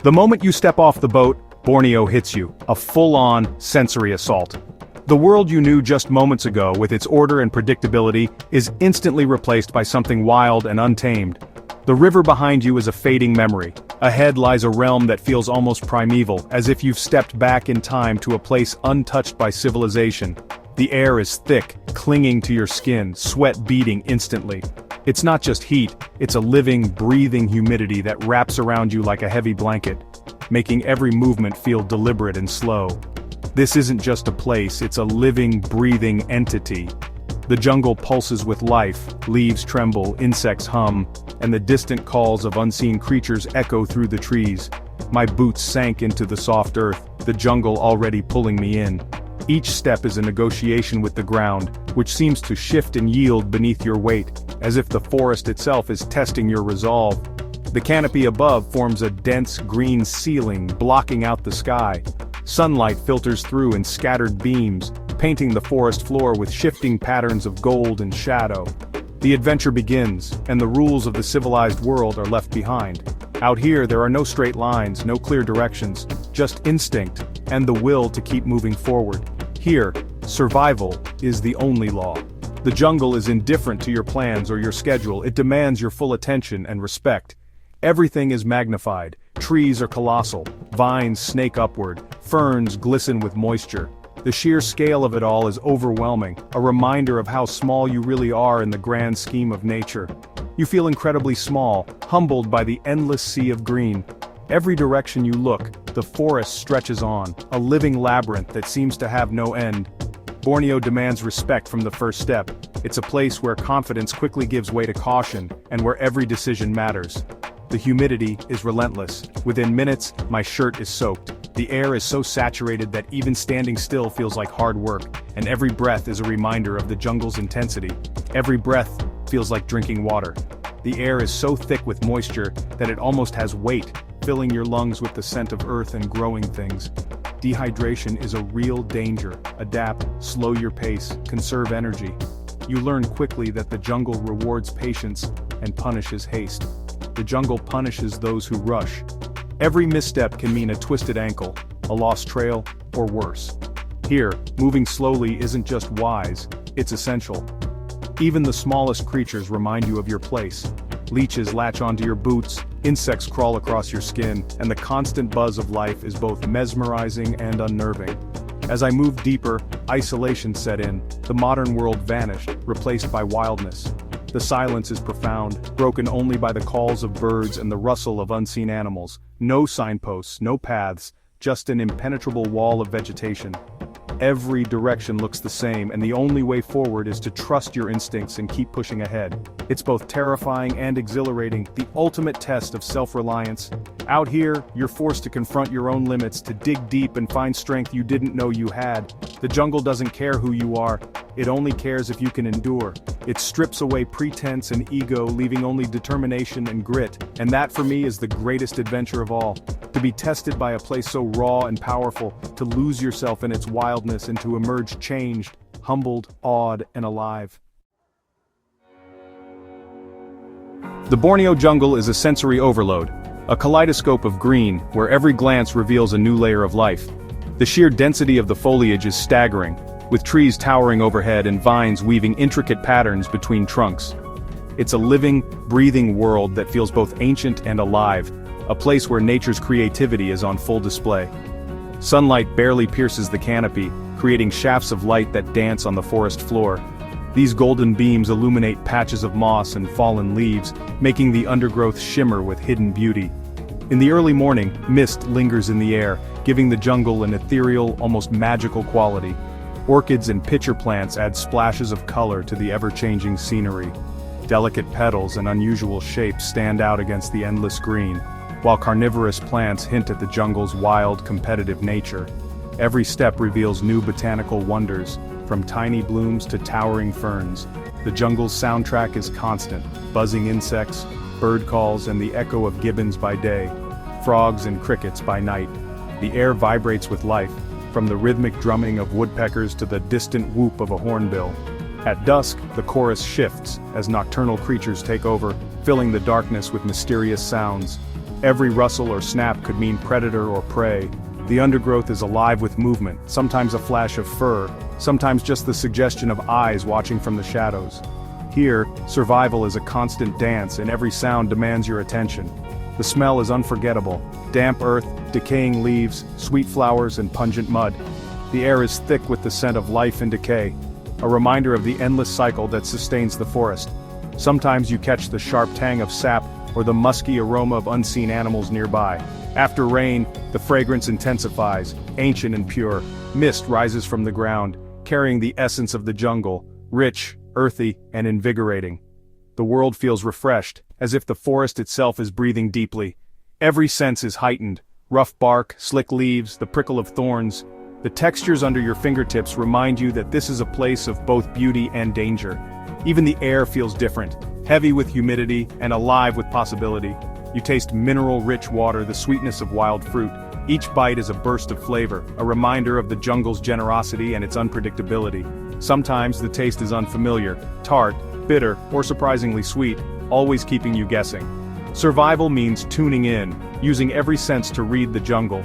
The moment you step off the boat, Borneo hits you, a full-on sensory assault. The world you knew just moments ago with its order and predictability is instantly replaced by something wild and untamed. The river behind you is a fading memory. Ahead lies a realm that feels almost primeval, as if you've stepped back in time to a place untouched by civilization. The air is thick, clinging to your skin, sweat beating instantly. It's not just heat, it's a living, breathing humidity that wraps around you like a heavy blanket, making every movement feel deliberate and slow. This isn't just a place, it's a living, breathing entity. The jungle pulses with life, leaves tremble, insects hum, and the distant calls of unseen creatures echo through the trees. My boots sank into the soft earth, the jungle already pulling me in. Each step is a negotiation with the ground, which seems to shift and yield beneath your weight, as if the forest itself is testing your resolve. The canopy above forms a dense green ceiling, blocking out the sky. Sunlight filters through in scattered beams, painting the forest floor with shifting patterns of gold and shadow. The adventure begins, and the rules of the civilized world are left behind. Out here there are no straight lines, no clear directions, just instinct, and the will to keep moving forward. Here, survival is the only law. The jungle is indifferent to your plans or your schedule, it demands your full attention and respect. Everything is magnified, trees are colossal, vines snake upward, ferns glisten with moisture. The sheer scale of it all is overwhelming, a reminder of how small you really are in the grand scheme of nature. You feel incredibly small, humbled by the endless sea of green. Every direction you look, the forest stretches on, a living labyrinth that seems to have no end. Borneo demands respect from the first step. It's a place where confidence quickly gives way to caution, and where every decision matters. The humidity is relentless. Within minutes, my shirt is soaked. The air is so saturated that even standing still feels like hard work, and every breath is a reminder of the jungle's intensity. Every breath feels like drinking water. The air is so thick with moisture that it almost has weight, filling your lungs with the scent of earth and growing things. Dehydration is a real danger. Adapt, slow your pace, conserve energy. You learn quickly that the jungle rewards patience and punishes haste. The jungle punishes those who rush. Every misstep can mean a twisted ankle, a lost trail, or worse. Here, moving slowly isn't just wise, it's essential. Even the smallest creatures remind you of your place. Leeches latch onto your boots, insects crawl across your skin, and the constant buzz of life is both mesmerizing and unnerving. As I moved deeper, isolation set in, the modern world vanished, replaced by wildness. The silence is profound, broken only by the calls of birds and the rustle of unseen animals. No signposts, no paths, just an impenetrable wall of vegetation. Every direction looks the same, and the only way forward is to trust your instincts and keep pushing ahead. It's both terrifying and exhilarating, the ultimate test of self-reliance. Out here, you're forced to confront your own limits, to dig deep and find strength you didn't know you had. The jungle doesn't care who you are, it only cares if you can endure. It strips away pretense and ego, leaving only determination and grit, and that for me is the greatest adventure of all. To be tested by a place so raw and powerful, to lose yourself in its wildness and to emerge changed, humbled, awed, and alive. The Borneo jungle is a sensory overload, a kaleidoscope of green, where every glance reveals a new layer of life. The sheer density of the foliage is staggering, with trees towering overhead and vines weaving intricate patterns between trunks. It's a living, breathing world that feels both ancient and alive, a place where nature's creativity is on full display. Sunlight barely pierces the canopy, creating shafts of light that dance on the forest floor. These golden beams illuminate patches of moss and fallen leaves, making the undergrowth shimmer with hidden beauty. In the early morning, mist lingers in the air, giving the jungle an ethereal, almost magical quality. Orchids and pitcher plants add splashes of color to the ever-changing scenery. Delicate petals and unusual shapes stand out against the endless green, while carnivorous plants hint at the jungle's wild, competitive nature. Every step reveals new botanical wonders, from tiny blooms to towering ferns. The jungle's soundtrack is constant, buzzing insects, bird calls, and the echo of gibbons by day, frogs and crickets by night. The air vibrates with life, from the rhythmic drumming of woodpeckers to the distant whoop of a hornbill. At dusk, the chorus shifts as nocturnal creatures take over, filling the darkness with mysterious sounds. Every rustle or snap could mean predator or prey. The undergrowth is alive with movement, sometimes a flash of fur, sometimes just the suggestion of eyes watching from the shadows. Here, survival is a constant dance and every sound demands your attention. The smell is unforgettable: damp earth, decaying leaves, sweet flowers, and pungent mud. The air is thick with the scent of life and decay, a reminder of the endless cycle that sustains the forest. Sometimes you catch the sharp tang of sap or the musky aroma of unseen animals nearby. After rain, the fragrance intensifies, ancient and pure. Mist rises from the ground, carrying the essence of the jungle, rich, earthy, and invigorating. The world feels refreshed, as if the forest itself is breathing deeply. Every sense is heightened: rough bark, slick leaves, the prickle of thorns. The textures under your fingertips remind you that this is a place of both beauty and danger. Even the air feels different, heavy with humidity and alive with possibility. You taste mineral-rich water, the sweetness of wild fruit. Each bite is a burst of flavor, a reminder of the jungle's generosity and its unpredictability. Sometimes the taste is unfamiliar, tart, bitter, or surprisingly sweet, always keeping you guessing. Survival means tuning in, using every sense to read the jungle.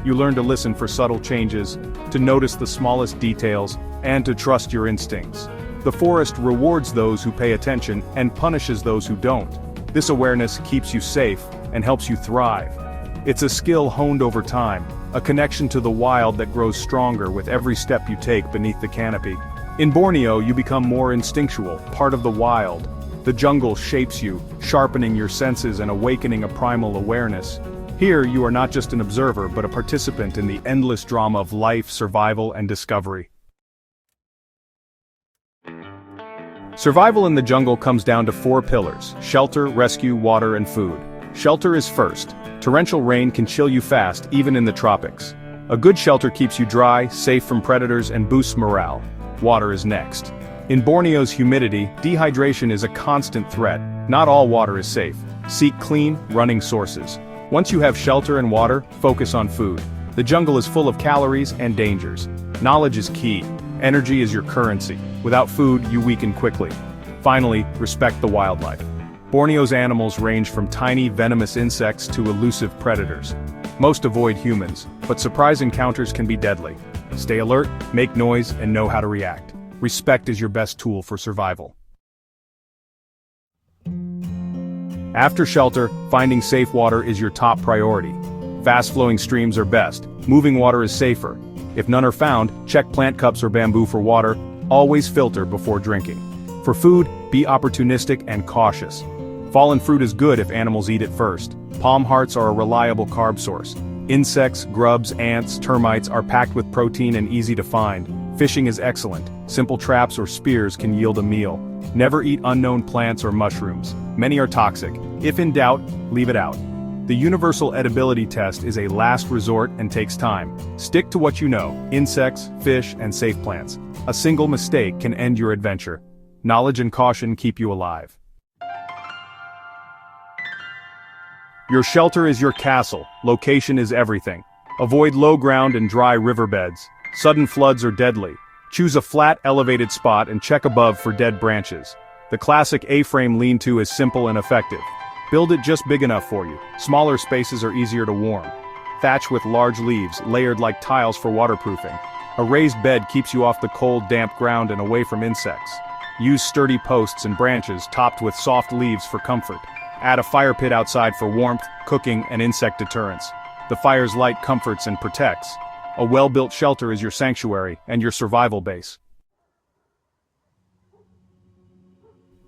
You learn to listen for subtle changes, to notice the smallest details, and to trust your instincts. The forest rewards those who pay attention and punishes those who don't. This awareness keeps you safe and helps you thrive. It's a skill honed over time, a connection to the wild that grows stronger with every step you take beneath the canopy. In Borneo, you become more instinctual, part of the wild. The jungle shapes you, sharpening your senses and awakening a primal awareness. Here, you are not just an observer but a participant in the endless drama of life, survival, and discovery. Survival in the jungle comes down to 4 pillars: shelter, rescue, water, and food. Shelter is first. Torrential rain can chill you fast, even in the tropics. A good shelter keeps you dry, safe from predators, and boosts morale. Water is next. In Borneo's humidity, dehydration is a constant threat. Not all water is safe. Seek clean, running sources. Once you have shelter and water, focus on food. The jungle is full of calories and dangers. Knowledge is key. Energy is your currency. Without food, you weaken quickly. Finally, respect the wildlife. Borneo's animals range from tiny, venomous insects to elusive predators. Most avoid humans, but surprise encounters can be deadly. Stay alert, make noise, and know how to react. Respect is your best tool for survival. After shelter, finding safe water is your top priority. Fast-flowing streams are best. Moving water is safer. If none are found, check plant cups or bamboo for water. Always filter before drinking. For food, be opportunistic and cautious. Fallen fruit is good if animals eat it first. Palm hearts are a reliable carb source. Insects, grubs, ants, termites are packed with protein and easy to find. Fishing is excellent. Simple traps or spears can yield a meal. Never eat unknown plants or mushrooms. Many are toxic. If in doubt, leave it out. The universal edibility test is a last resort and takes time. Stick to what you know: insects, fish, and safe plants. A single mistake can end your adventure. Knowledge and caution keep you alive. Your shelter is your castle. Location is everything. Avoid low ground and dry riverbeds. Sudden floods are deadly. Choose a flat, elevated spot and check above for dead branches. The classic A-frame lean-to is simple and effective. Build it just big enough for you. Smaller spaces are easier to warm. Thatch with large leaves, layered like tiles for waterproofing. A raised bed keeps you off the cold, damp ground and away from insects. Use sturdy posts and branches topped with soft leaves for comfort. Add a fire pit outside for warmth, cooking, and insect deterrence. The fire's light comforts and protects. A well-built shelter is your sanctuary and your survival base.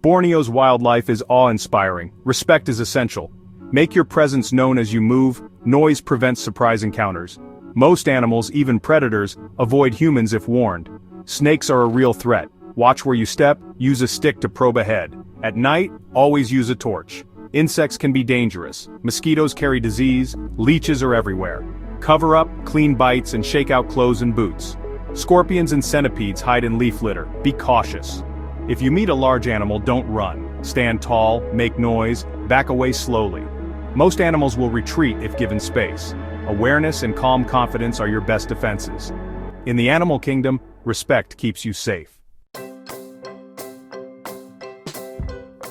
Borneo's wildlife is awe-inspiring. Respect is essential. Make your presence known as you move. Noise prevents surprise encounters. Most animals, even predators, avoid humans if warned. Snakes are a real threat. Watch where you step. Use a stick to probe ahead. At night, always use a torch. Insects can be dangerous. Mosquitoes carry disease. Leeches are everywhere. Cover up, clean bites, and shake out clothes and boots. Scorpions and centipedes hide in leaf litter. Be cautious. If you meet a large animal, don't run. Stand tall, make noise, back away slowly. Most animals will retreat if given space. Awareness and calm confidence are your best defenses. In the animal kingdom, respect keeps you safe.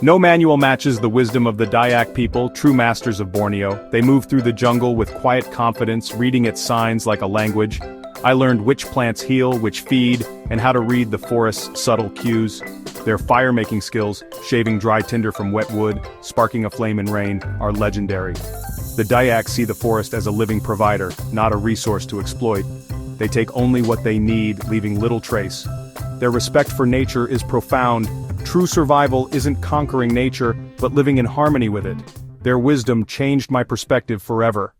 No manual matches the wisdom of the Dayak people, true masters of Borneo. They move through the jungle with quiet confidence, reading its signs like a language. I learned which plants heal, which feed, and how to read the forest's subtle cues. Their fire-making skills, shaving dry tinder from wet wood, sparking a flame in rain, are legendary. The Dayak see the forest as a living provider, not a resource to exploit. They take only what they need, leaving little trace. Their respect for nature is profound. True survival isn't conquering nature, but living in harmony with it. Their wisdom changed my perspective forever.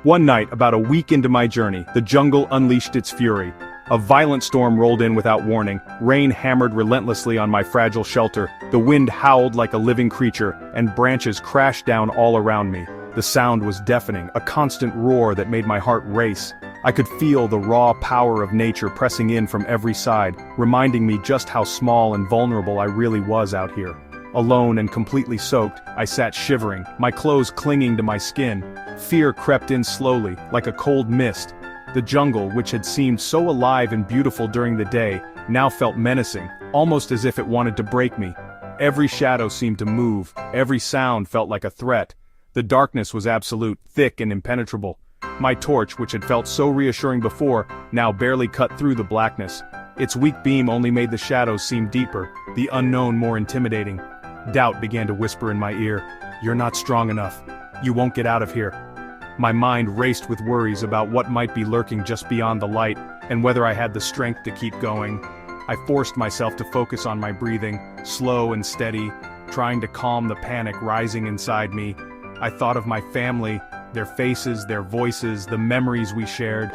One night, about a week into my journey, the jungle unleashed its fury. A violent storm rolled in without warning. Rain hammered relentlessly on my fragile shelter. The wind howled like a living creature, and branches crashed down all around me. The sound was deafening, a constant roar that made my heart race. I could feel the raw power of nature pressing in from every side, reminding me just how small and vulnerable I really was out here. Alone and completely soaked, I sat shivering, my clothes clinging to my skin. Fear crept in slowly, like a cold mist. The jungle, which had seemed so alive and beautiful during the day, now felt menacing, almost as if it wanted to break me. Every shadow seemed to move, every sound felt like a threat. The darkness was absolute, thick and impenetrable. My torch, which had felt so reassuring before, now barely cut through the blackness. Its weak beam only made the shadows seem deeper, the unknown more intimidating. Doubt began to whisper in my ear, "You're not strong enough. You won't get out of here." My mind raced with worries about what might be lurking just beyond the light, and whether I had the strength to keep going. I forced myself to focus on my breathing, slow and steady, trying to calm the panic rising inside me. I thought of my family, their faces, their voices, the memories we shared.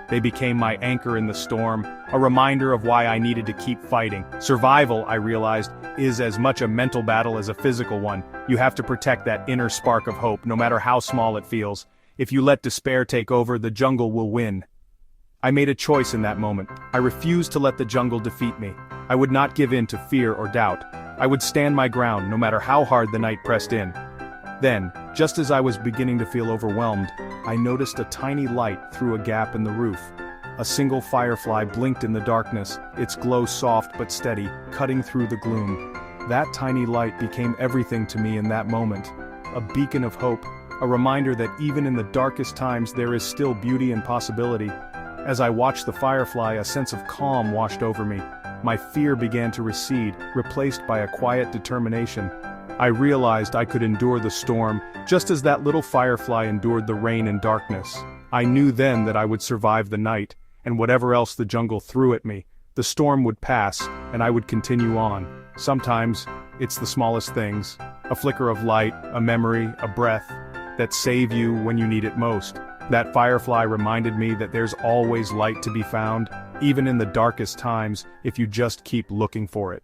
They became my anchor in the storm, a reminder of why I needed to keep fighting. Survival, I realized, is as much a mental battle as a physical one. You have to protect that inner spark of hope, no matter how small it feels. If you let despair take over, the jungle will win. I made a choice in that moment. I refused to let the jungle defeat me. I would not give in to fear or doubt. I would stand my ground, no matter how hard the night pressed in. Then, just as I was beginning to feel overwhelmed, I noticed a tiny light through a gap in the roof. A single firefly blinked in the darkness, its glow soft but steady, cutting through the gloom. That tiny light became everything to me in that moment. A beacon of hope, a reminder that even in the darkest times there is still beauty and possibility. As I watched the firefly, a sense of calm washed over me. My fear began to recede, replaced by a quiet determination. I realized I could endure the storm, just as that little firefly endured the rain and darkness. I knew then that I would survive the night, and whatever else the jungle threw at me, the storm would pass, and I would continue on. Sometimes, it's the smallest things, a flicker of light, a memory, a breath, that save you when you need it most. That firefly reminded me that there's always light to be found, even in the darkest times, if you just keep looking for it.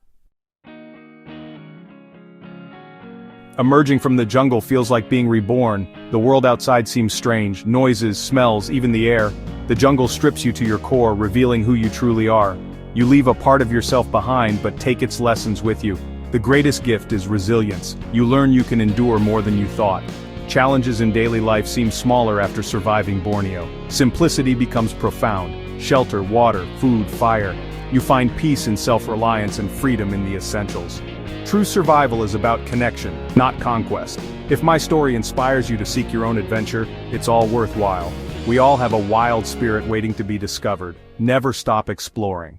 Emerging from the jungle feels like being reborn. The world outside seems strange, noises, smells, even the air. The jungle strips you to your core, revealing who you truly are. You leave a part of yourself behind, but take its lessons with you. The greatest gift is resilience. You learn you can endure more than you thought. Challenges in daily life seem smaller after surviving Borneo. Simplicity becomes profound. Shelter, water, food, fire. You find peace in self-reliance and freedom in the essentials. True survival is about connection, not conquest. If my story inspires you to seek your own adventure, it's all worthwhile. We all have a wild spirit waiting to be discovered. Never stop exploring.